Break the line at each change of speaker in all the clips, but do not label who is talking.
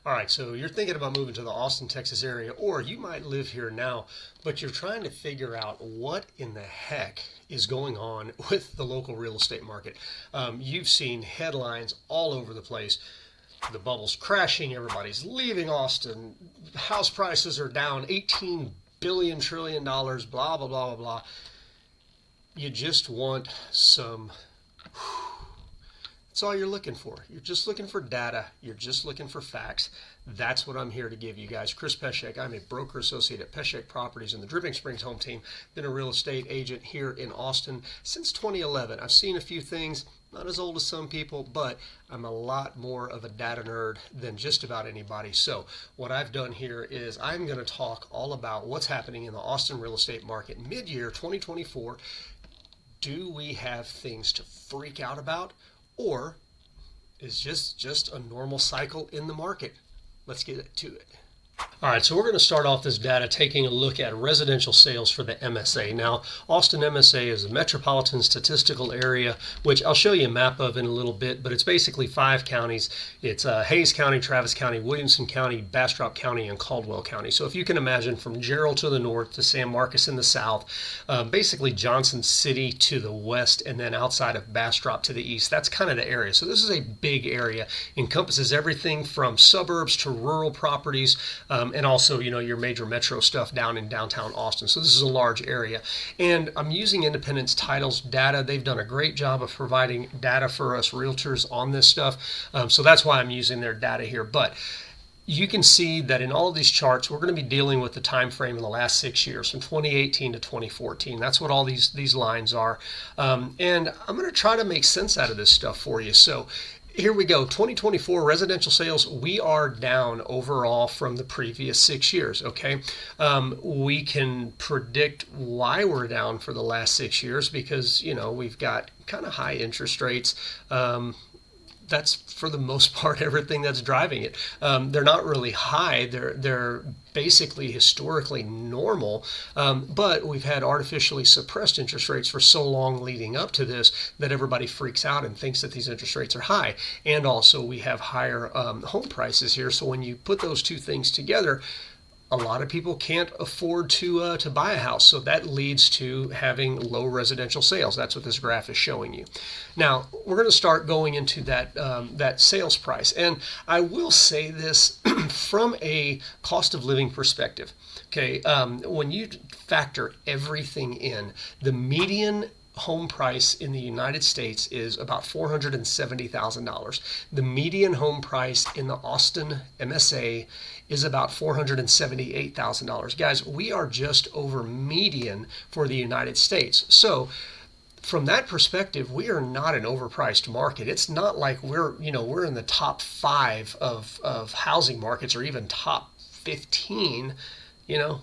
All right, so you're thinking about moving to the Austin, Texas area, or you might live here now, but you're trying to figure out what in the heck is going on with the local real estate market. You've seen headlines all over the place. The bubble's crashing, everybody's leaving Austin, house prices are down 18 billion trillion dollars, blah, blah, blah, blah, blah. You just want some. That's all you're looking for. You're just looking for data. You're just looking for facts. That's what I'm here to give you guys. Chris Pesek. I'm a broker associate at Pesek Properties in the Dripping Springs home team. Been a real estate agent here in Austin since 2011. I've seen a few things, not as old as some people, but I'm a lot more of a data nerd than just about anybody. So what I've done here is I'm going to talk all about what's happening in the Austin real estate market mid-year 2024. Do we have things to freak out about? Or is just a normal cycle in the market? Let's get to it. All right, so we're going to start off this data taking a look at residential sales for the MSA. Now, Austin MSA is a metropolitan statistical area, which I'll show you a map of in a little bit, but it's basically 5 counties. It's Hayes County, Travis County, Williamson County, Bastrop County, and Caldwell County. So if you can imagine from Gerald to the north to San Marcos in the south, basically Johnson City to the west, and then outside of Bastrop to the east, that's kind of the area. So this is a big area, encompasses everything from suburbs to rural properties, and also, your major metro stuff down in downtown Austin. So this is a large area. And I'm using Independence Title's data. They've done a great job of providing data for us realtors on this stuff. So that's why I'm using their data here. But you can see that in all of these charts, we're going to be dealing with the time frame in the last 6 years, from 2018 to 2014. That's what all these lines are. And I'm going to try to make sense out of this stuff for you. So here we go. 2024 residential sales, we are down overall from the previous 6 years, okay? We can predict why we're down for the last 6 years because, we've got kind of high interest rates. That's for the most part everything that's driving it. They're not really high. They're basically historically normal, but we've had artificially suppressed interest rates for so long leading up to this that everybody freaks out and thinks that these interest rates are high. And also we have higher home prices here. So when you put those two things together, a lot of people can't afford to buy a house, so that leads to having low residential sales. That's what this graph is showing you. Now, we're going to start going into that sales price, and I will say this from a cost of living perspective. Okay, when you factor everything in, the median home price in the United States is about $470,000. The median home price in the Austin MSA is about $478,000. Guys, we are just over median for the United States. So from that perspective, we are not an overpriced market. It's not like we're in the top 5 of housing markets or even top 15.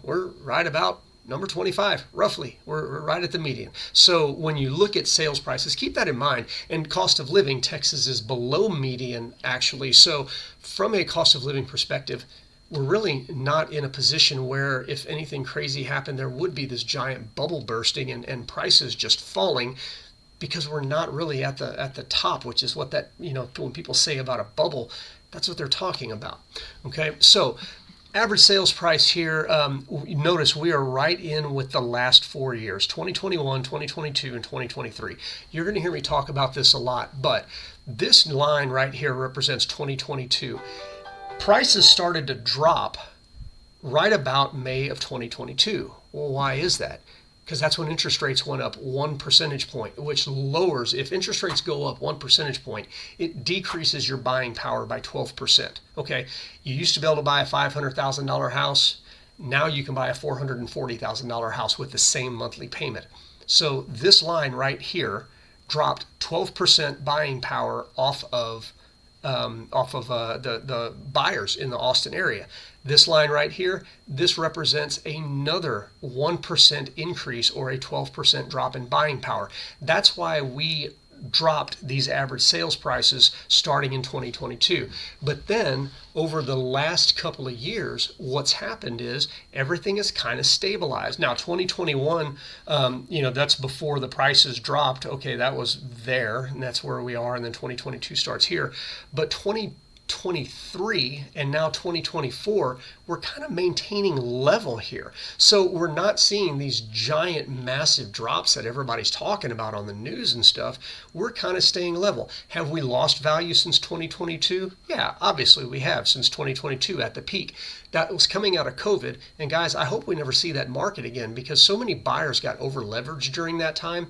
We're right about number 25, roughly. We're right at the median. So when you look at sales prices, keep that in mind. And cost of living, Texas is below median, actually. So from a cost of living perspective, we're really not in a position where if anything crazy happened, there would be this giant bubble bursting and prices just falling, because we're not really at the top, which is what that, when people say about a bubble, that's what they're talking about. Okay, so average sales price here, notice we are right in with the last 4 years, 2021, 2022, and 2023. You're going to hear me talk about this a lot, but this line right here represents 2022. Prices started to drop right about May of 2022. Well, why is that? Because that's when interest rates went up 1 percentage point, which lowers, if interest rates go up 1 percentage point, it decreases your buying power by 12%. Okay, you used to be able to buy a $500,000 house. Now you can buy a $440,000 house with the same monthly payment. So this line right here dropped 12% buying power off of the buyers in the Austin area. This line right here, this represents another 1% increase or a 12% drop in buying power. That's why we dropped these average sales prices starting in 2022. But then over the last couple of years, what's happened is everything is kind of stabilized. Now 2021, that's before the prices dropped. Okay, that was there, and that's where we are, and then 2022 starts here. But 2023 and now 2024, we're kind of maintaining level here. So we're not seeing these giant, massive drops that everybody's talking about on the news and stuff. We're kind of staying level. Have we lost value since 2022? Yeah, obviously we have since 2022 at the peak. That was coming out of COVID. And guys, I hope we never see that market again because so many buyers got over leveraged during that time.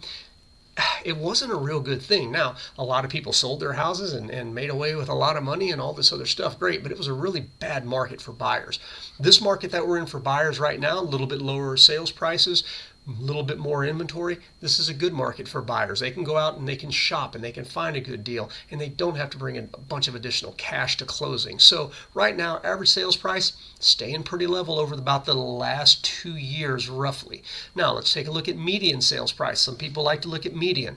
It wasn't a real good thing. Now, a lot of people sold their houses and made away with a lot of money and all this other stuff. Great, but it was a really bad market for buyers. This market that we're in for buyers right now, a little bit lower sales prices, a little bit more inventory. This is a good market for buyers. They can go out and they can shop and they can find a good deal and they don't have to bring in a bunch of additional cash to closing. So right now, average sales price staying pretty level over about the last 2 years roughly. Now let's take a look at median sales price. Some people like to look at median.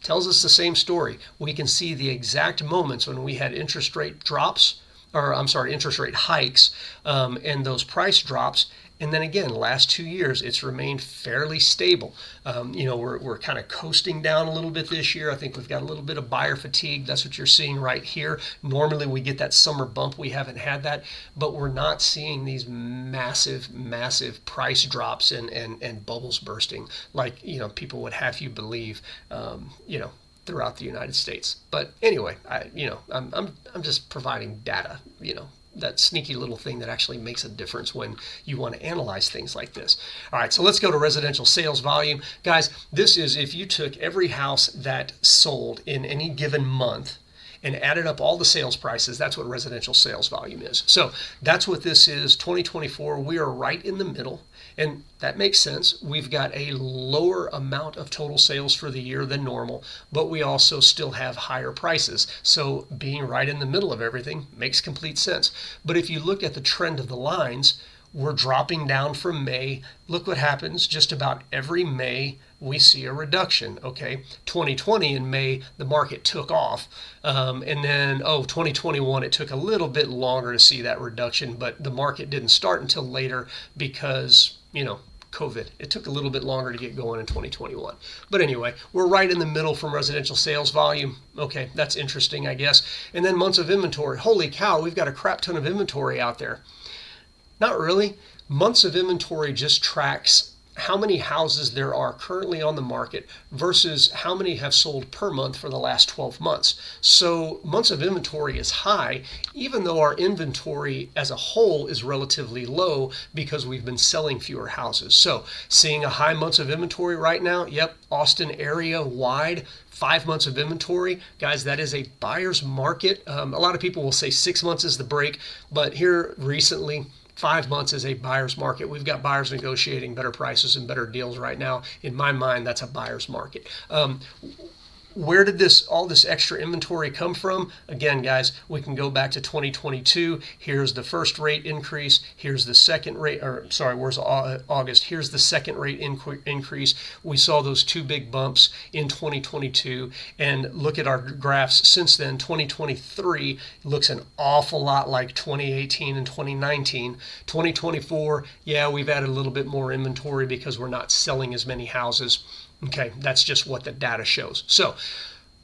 Tells us the same story. We can see the exact moments when we had interest rate drops, or I'm sorry, interest rate hikes, and those price drops. And then again, last 2 years, it's remained fairly stable. We're kind of coasting down a little bit this year. I think we've got a little bit of buyer fatigue. That's what you're seeing right here. Normally, we get that summer bump. We haven't had that, but we're not seeing these massive, massive price drops and bubbles bursting like people would have you believe. Throughout the United States. But anyway, I'm just providing data. That sneaky little thing that actually makes a difference when you want to analyze things like this. All right, so let's go to residential sales volume. Guys, this is if you took every house that sold in any given month and added up all the sales prices, that's what residential sales volume is. So that's what this is, 2024. We are right in the middle, and that makes sense. We've got a lower amount of total sales for the year than normal, but we also still have higher prices. So being right in the middle of everything makes complete sense. But if you look at the trend of the lines, we're dropping down from May. Look what happens. Just about every May, we see a reduction. Okay, 2020 in May, the market took off. And then, 2021, it took a little bit longer to see that reduction, but the market didn't start until later because, COVID. It took a little bit longer to get going in 2021. But anyway, we're right in the middle from residential sales volume. Okay, that's interesting, I guess. And then months of inventory. Holy cow, we've got a crap ton of inventory out there. Not really. Months of inventory just tracks how many houses there are currently on the market versus how many have sold per month for the last 12 months. So months of inventory is high, even though our inventory as a whole is relatively low because we've been selling fewer houses. So seeing a high months of inventory right now, yep, Austin area wide, 5 months of inventory. Guys, that is a buyer's market. A lot of people will say 6 months is the break, but here recently, 5 months is a buyer's market. We've got buyers negotiating better prices and better deals right now. In my mind, that's a buyer's market. Where did all this extra inventory come from? Again, guys, we can go back to 2022. Here's the first rate increase. Here's the second rate, where's August? Here's the second rate increase. We saw those two big bumps in 2022. And look at our graphs since then. 2023 looks an awful lot like 2018 and 2019. 2024, yeah, we've added a little bit more inventory because we're not selling as many houses. Okay, that's just what the data shows. So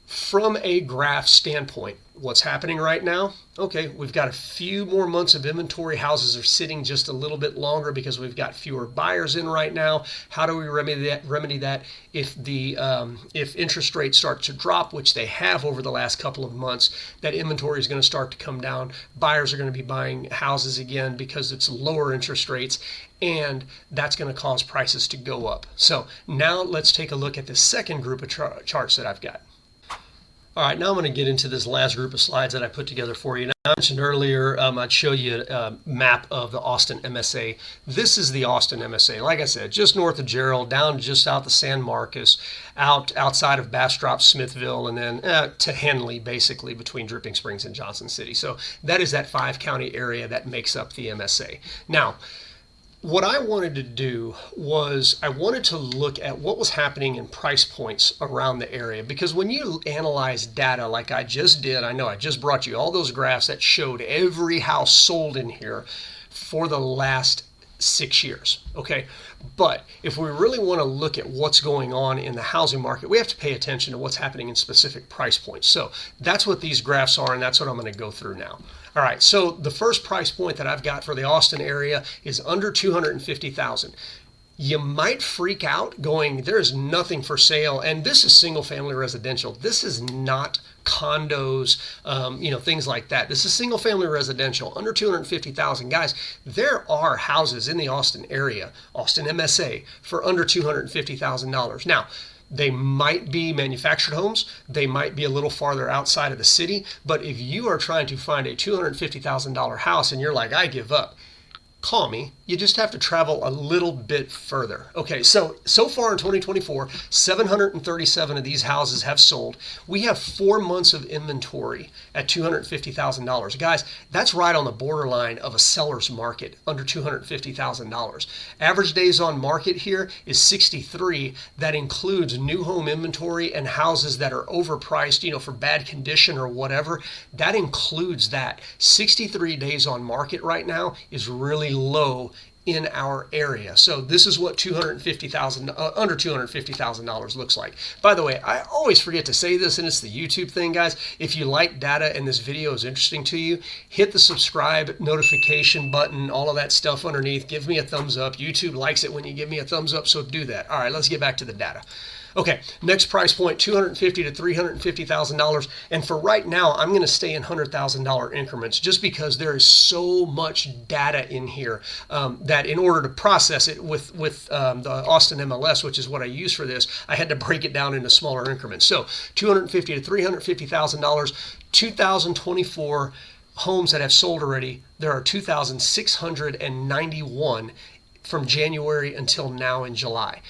from a graph standpoint, what's happening right now? Okay, we've got a few more months of inventory. Houses are sitting just a little bit longer because we've got fewer buyers in right now. How do we remedy that? If interest rates start to drop, which they have over the last couple of months, that inventory is going to start to come down. Buyers are going to be buying houses again because it's lower interest rates, and that's going to cause prices to go up. So now let's take a look at the second group of charts that I've got. All right, now I'm going to get into this last group of slides that I put together for you. Now, I mentioned earlier I'd show you a map of the Austin MSA. This is the Austin MSA. Like I said, just north of Gerald, down just south of San Marcos, outside of Bastrop, Smithville, and then to Henley, basically between Dripping Springs and Johnson City. So that is that 5-county area that makes up the MSA. Now, what I wanted to do was I wanted to look at what was happening in price points around the area, because when you analyze data like I just did, I know I just brought you all those graphs that showed every house sold in here for the last 6 years. Okay. But if we really want to look at what's going on in the housing market, we have to pay attention to what's happening in specific price points. So that's what these graphs are, and that's what I'm going to go through now. All right, so the first price point that I've got for the Austin area is under $250,000. You might freak out going, there's nothing for sale, and this is single family residential. This is not condos, things like that. This is single family residential under 250,000. Guys, there are houses in the Austin area, Austin MSA, for under $250,000. Now, they might be manufactured homes. They might be a little farther outside of the city. But if you are trying to find a $250,000 house and you're like, I give up, call me. You just have to travel a little bit further. Okay, so far in 2024, 737 of these houses have sold. We have 4 months of inventory at $250,000. Guys, that's right on the borderline of a seller's market, under $250,000. Average days on market here is 63. That includes new home inventory and houses that are overpriced, for bad condition or whatever. That includes that. 63 days on market right now is really low in our area. So this is what under $250,000 looks like. By the way, I always forget to say this, and it's the YouTube thing, guys. If you like data and this video is interesting to you, hit the subscribe notification button, all of that stuff underneath. Give me a thumbs up. YouTube likes it when you give me a thumbs up, so do that. All right, let's get back to the data. Okay, next price point, $250,000 to $350,000. And for right now, I'm going to stay in $100,000 increments just because there is so much data in here that in order to process it with the Austin MLS, which is what I use for this, I had to break it down into smaller increments. So $250,000 to $350,000, 2024 homes that have sold already. There are 2,691 from January until now in July.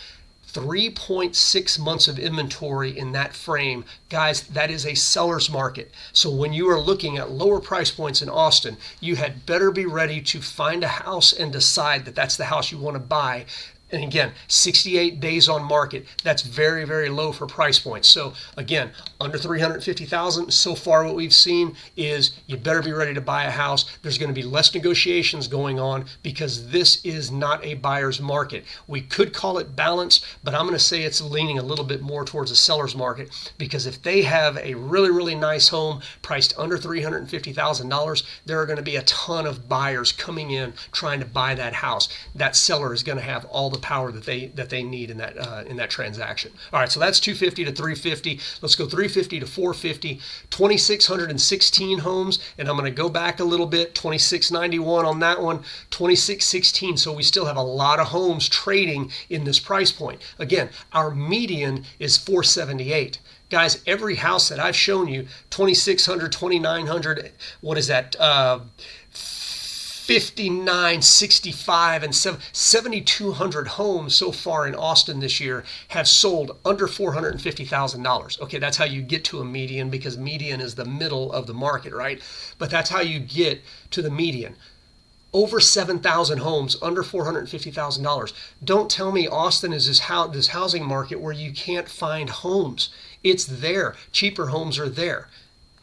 3.6 months of inventory in that frame. Guys, that is a seller's market. So when you are looking at lower price points in Austin, you had better be ready to find a house and decide that that's the house you want to buy. And again, 68 days on market. That's very, very low for price points. So again, under 350,000. So far, what we've seen is you better be ready to buy a house. There's going to be less negotiations going on because this is not a buyer's market. We could call it balanced, but I'm going to say it's leaning a little bit more towards a seller's market because if they have a really, really nice home priced under $350,000, there are going to be a ton of buyers coming in trying to buy that house. That seller is going to have all the power that they need in that transaction. All right, so that's 250 to 350. Let's go 350 to 450. 2,616 homes, and I'm going to go back a little bit. 2,691 on that one. 2,616. So we still have a lot of homes trading in this price point. Again, our median is 478. Guys, every house that I've shown you, 2,600, 2,900, what is that? 59, 65, and 7,200 homes so far in Austin this year have sold under $450,000. Okay, that's how you get to a median because median is the middle of the market, right? But that's how you get to the median. Over 7,000 homes under $450,000. Don't tell me Austin is this housing market where you can't find homes. It's there. Cheaper homes are there.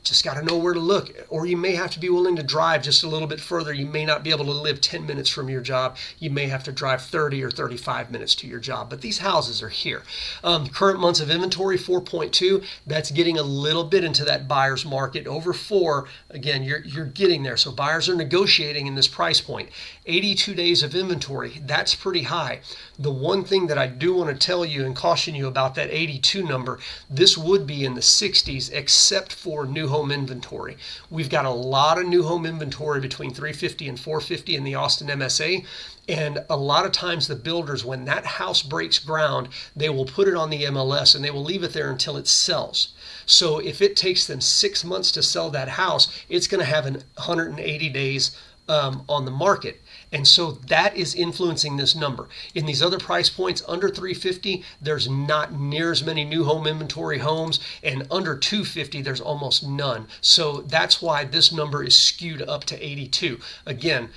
Just got to know where to look, or you may have to be willing to drive just a little bit further. You may not be able to live 10 minutes from your job. You may have to drive 30 or 35 minutes to your job, but these houses are here. Current months of inventory, 4.2. That's getting a little bit into that buyer's market. Over 4, again, you're getting there. So buyers are negotiating in this price point. 82 days of inventory, that's pretty high. The one thing that I do want to tell you and caution you about that 82 number, this would be in the 60s except for new home inventory. We've got a lot of new home inventory between 350 and 450 in the Austin MSA. And a lot of times the builders, when that house breaks ground, they will put it on the MLS and they will leave it there until it sells. So if it takes them 6 months to sell that house, it's going to have 180 days on the market. And so that is influencing this number. In these other price points, under 350, there's not near as many new home inventory homes, and under 250, there's almost none. So that's why this number is skewed up to 82. Again,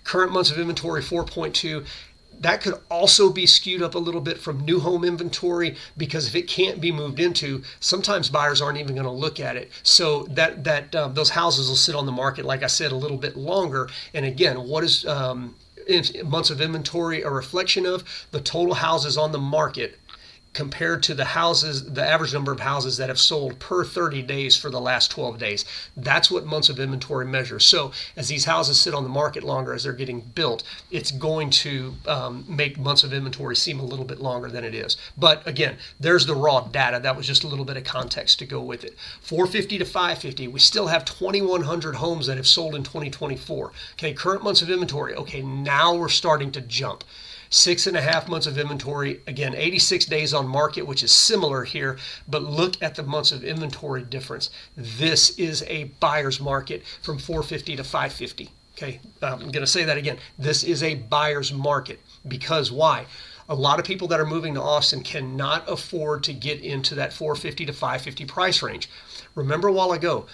current months of inventory, 4.2. That could also be skewed up a little bit from new home inventory because if it can't be moved into, sometimes buyers aren't even going to look at it. So those houses will sit on the market, like I said, a little bit longer. And again, what is months of inventory a reflection of? The total houses on the market compared to the average number of houses that have sold per 30 days for the last 12 days. That's what months of inventory measures. So as these houses sit on the market longer, as they're getting built, it's going to make months of inventory seem a little bit longer than it is. But again, there's the raw data. That was just a little bit of context to go with it. 450 to 550, we still have 2,100 homes that have sold in 2024. Okay, current months of inventory. Okay, now we're starting to jump. 6.5 months of inventory, again, 86 days on market, which is similar here, but look at the months of inventory difference. This is a buyer's market from 450 to 550. Okay, I'm going to say that again. This is a buyer's market because why? A lot of people that are moving to Austin cannot afford to get into that 450 to 550 price range. Remember a while ago,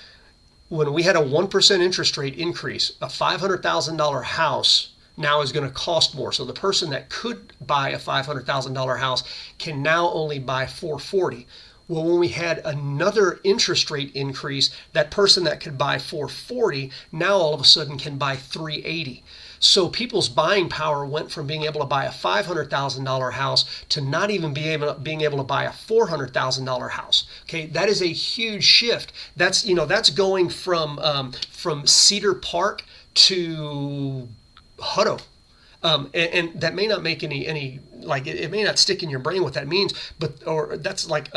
when we had a 1% interest rate increase, a $500,000 house now is going to cost more. So the person that could buy a $500,000 house can now only buy $440,000. Well, when we had another interest rate increase, that person that could buy $440,000 now all of a sudden can buy $380,000. So people's buying power went from being able to buy a $500,000 house to not even being able to buy a $400,000 house. Okay, that is a huge shift. That's going from Cedar Park to Hutto. And that may not make any like it may not stick in your brain what that means, or that's like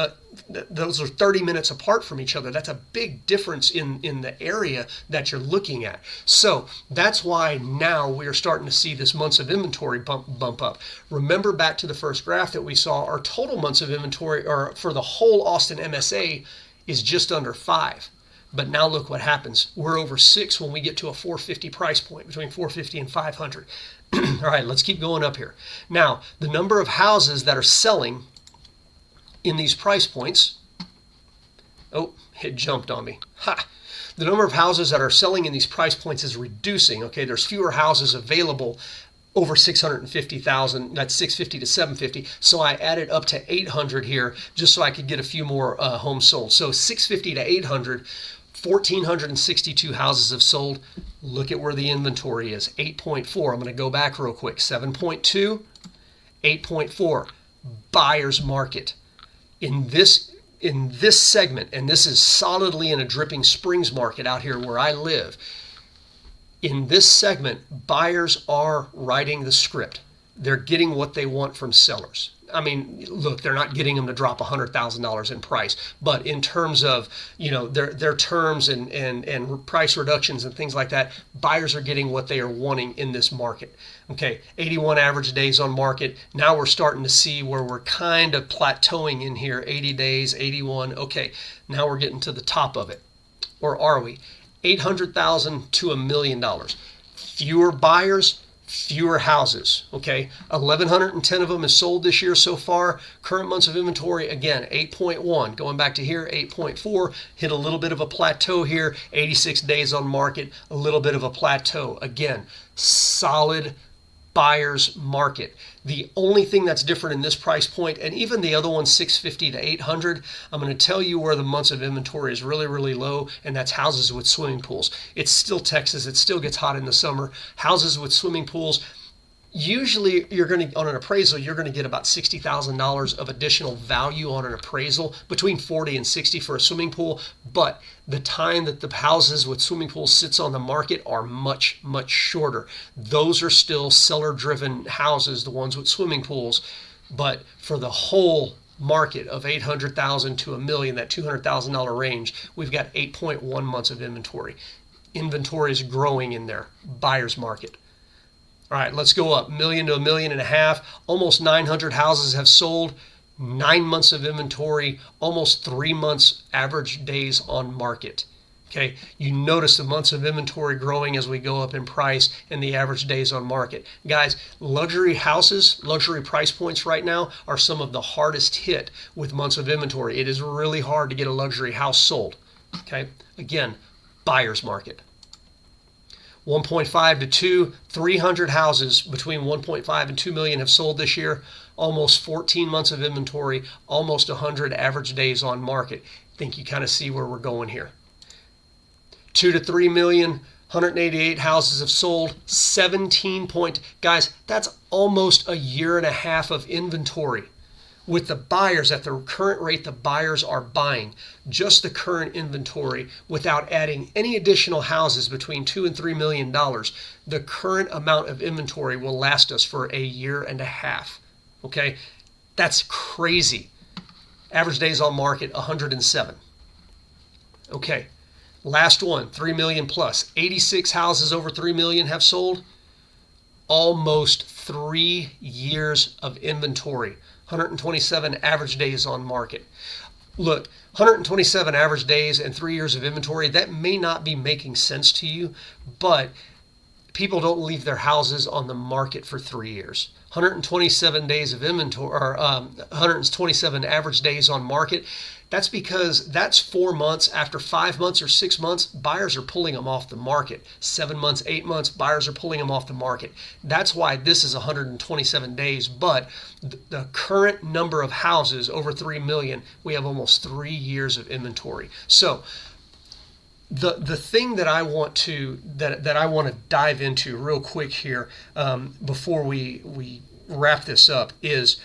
those are 30 minutes apart from each other. That's a big difference in the area that you're looking at. So that's why now we're starting to see this months of inventory bump up. Remember back to the first graph that we saw, our total months of inventory or for the whole Austin MSA is just under 5. But now look what happens. We're over 6 when we get to a 450 price point, between 450 and 500. All right, let's keep going up here. Now, the number of houses that are selling in these price points. Oh, it jumped on me. Ha! The number of houses that are selling in these price points is reducing. Okay, there's fewer houses available over 650,000. That's 650 to 750. So I added up to 800 here just so I could get a few more homes sold. So 650 to 800. 1,462 houses have sold. Look at where the inventory is, 8.4. I'm going to go back real quick. 7.2, 8.4. Buyer's market. In this segment, and this is solidly in a Dripping Springs market out here where I live, in this segment, buyers are writing the script. They're getting what they want from sellers. I mean, look, they're not getting them to drop $100,000 in price, but in terms of, their terms and price reductions and things like that, buyers are getting what they are wanting in this market. Okay, 81 average days on market. Now we're starting to see where we're kind of plateauing in here, 80 days, 81. Okay, now we're getting to the top of it. Or are we? $800,000 to $1 million. Fewer buyers, fewer houses. Okay, 1,110 of them is sold this year so far. Current months of inventory, again, 8.1. Going back to here, 8.4. Hit a little bit of a plateau here. 86 days on market, a little bit of a plateau. Again, solid buyer's market. The only thing that's different in this price point, and even the other one, 650 to 800, I'm going to tell you where the months of inventory is really, really low, and that's houses with swimming pools. It's still Texas. It still gets hot in the summer. Houses with swimming pools, usually on an appraisal, you're going to get about $60,000 of additional value on an appraisal, between 40 and 60 for a swimming pool. But the time that the houses with swimming pools sits on the market are much, much shorter. Those are still seller-driven houses, the ones with swimming pools. But for the whole market of 800,000 to $1 million, that $200,000 range, we've got 8.1 months of inventory. Inventory is growing in there. Buyer's market. All right, let's go up. $1 million to $1.5 million. Almost 900 houses have sold. 9 months of inventory. Almost 3 months average days on market. Okay, you notice the months of inventory growing as we go up in price and the average days on market. Guys, luxury houses, luxury price points right now are some of the hardest hit with months of inventory. It is really hard to get a luxury house sold. Okay, again, buyer's market. 1.5 to 2, 300 houses between 1.5 and 2 million have sold this year. Almost 14 months of inventory, almost 100 average days on market. I think you kind of see where we're going here. 2 to 3 million, 188 houses have sold, 17 point. Guys, that's almost a year and a half of inventory. With the buyers at the current rate the buyers are buying, just the current inventory without adding any additional houses between $2 and $3 million, the current amount of inventory will last us for a year and a half. Okay, that's crazy. Average days on market, 107. Okay, last one, 3 million plus. 86 houses over 3 million have sold. Almost 3 years of inventory. 127 average days on market. Look, 127 average days and 3 years of inventory, that may not be making sense to you, but people don't leave their houses on the market for 3 years. 127 days of inventory, or 127 average days on market. That's because that's 4 months. After 5 months or 6 months, buyers are pulling them off the market. 7 months, 8 months, buyers are pulling them off the market. That's why this is 127 days. But the current number of houses over 3 million, we have almost 3 years of inventory. So the thing that I want to dive into real quick here before we wrap this up is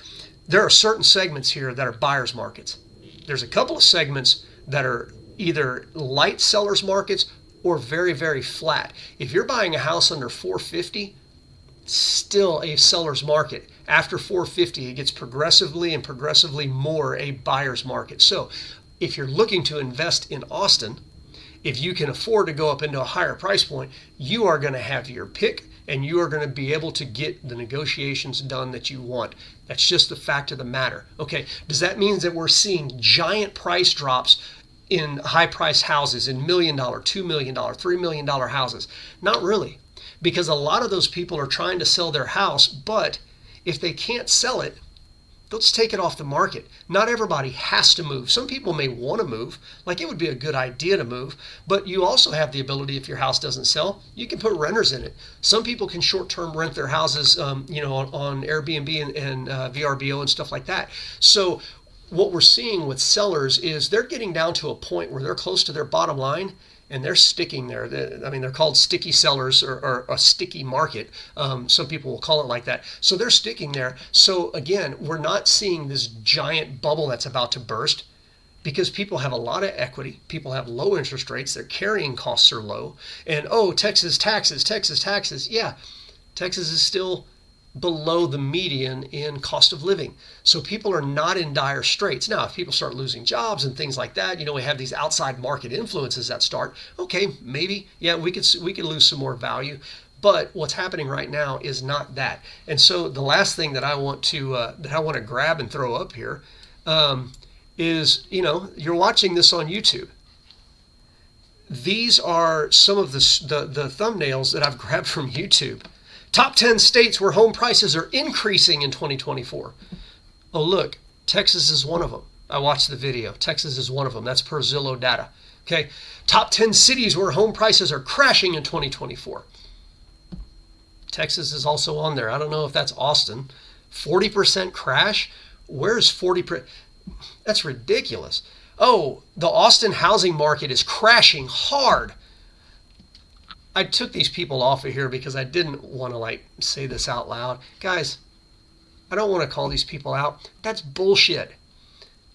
there are certain segments here that are buyers markets. There's a couple of segments that are either light sellers markets or very, very flat. If you're buying a house under $450, still a seller's market. After $450, it gets progressively more a buyer's market. So if you're looking to invest in Austin, if you can afford to go up into a higher price point, you are going to have your pick and you are going to be able to get the negotiations done that you want. That's just the fact of the matter. Okay, does that mean that we're seeing giant price drops in high price houses, in $1 million, $2 million, $3 million houses? Not really, because a lot of those people are trying to sell their house, but if they can't sell it, they'll just take it off the market. Not everybody has to move. Some people may want to move, like it would be a good idea to move, but you also have the ability, if your house doesn't sell, you can put renters in it. Some people can short-term rent their houses, on Airbnb and VRBO and stuff like that. So what we're seeing with sellers is they're getting down to a point where they're close to their bottom line, and they're sticking there. They're called sticky sellers or a sticky market. Some people will call it like that. So they're sticking there. So again, we're not seeing this giant bubble that's about to burst because people have a lot of equity. People have low interest rates. Their carrying costs are low. And Texas taxes. Yeah, Texas is still below the median in cost of living. So people are not in dire straits. Now, if people start losing jobs and things like that, we have these outside market influences that start, okay, maybe, yeah, we could lose some more value. But what's happening right now is not that. And so the last thing that I want to grab and throw up here is, you're watching this on YouTube. These are some of the thumbnails that I've grabbed from YouTube. Top 10 states where home prices are increasing in 2024. Oh, look, Texas is one of them. I watched the video. Texas is one of them. That's per Zillow data. Okay. Top 10 cities where home prices are crashing in 2024. Texas is also on there. I don't know if that's Austin. 40% crash? Where's 40%? That's ridiculous. Oh, the Austin housing market is crashing hard. I took these people off of here because I didn't want to say this out loud. Guys, I don't want to call these people out. That's bullshit.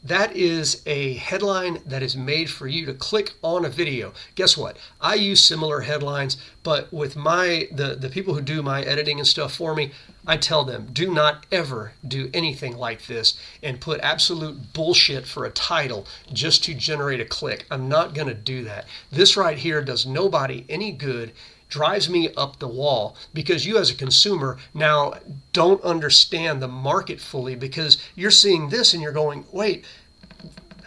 That is a headline that is made for you to click on a video. Guess what? I use similar headlines, but with the people who do my editing and stuff for me, I tell them, do not ever do anything like this and put absolute bullshit for a title just to generate a click. I'm not going to do that. This right here does nobody any good, drives me up the wall, because you as a consumer now don't understand the market fully, because you're seeing this and you're going, wait,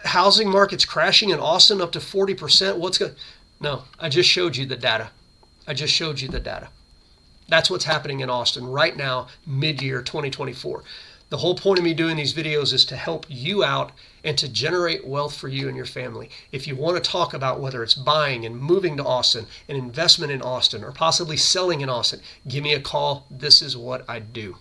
housing market's crashing in Austin up to 40%. What's going? No, I just showed you the data. That's what's happening in Austin right now, mid-year 2024. The whole point of me doing these videos is to help you out and to generate wealth for you and your family. If you want to talk about whether it's buying and moving to Austin, an investment in Austin, or possibly selling in Austin, give me a call. This is what I do.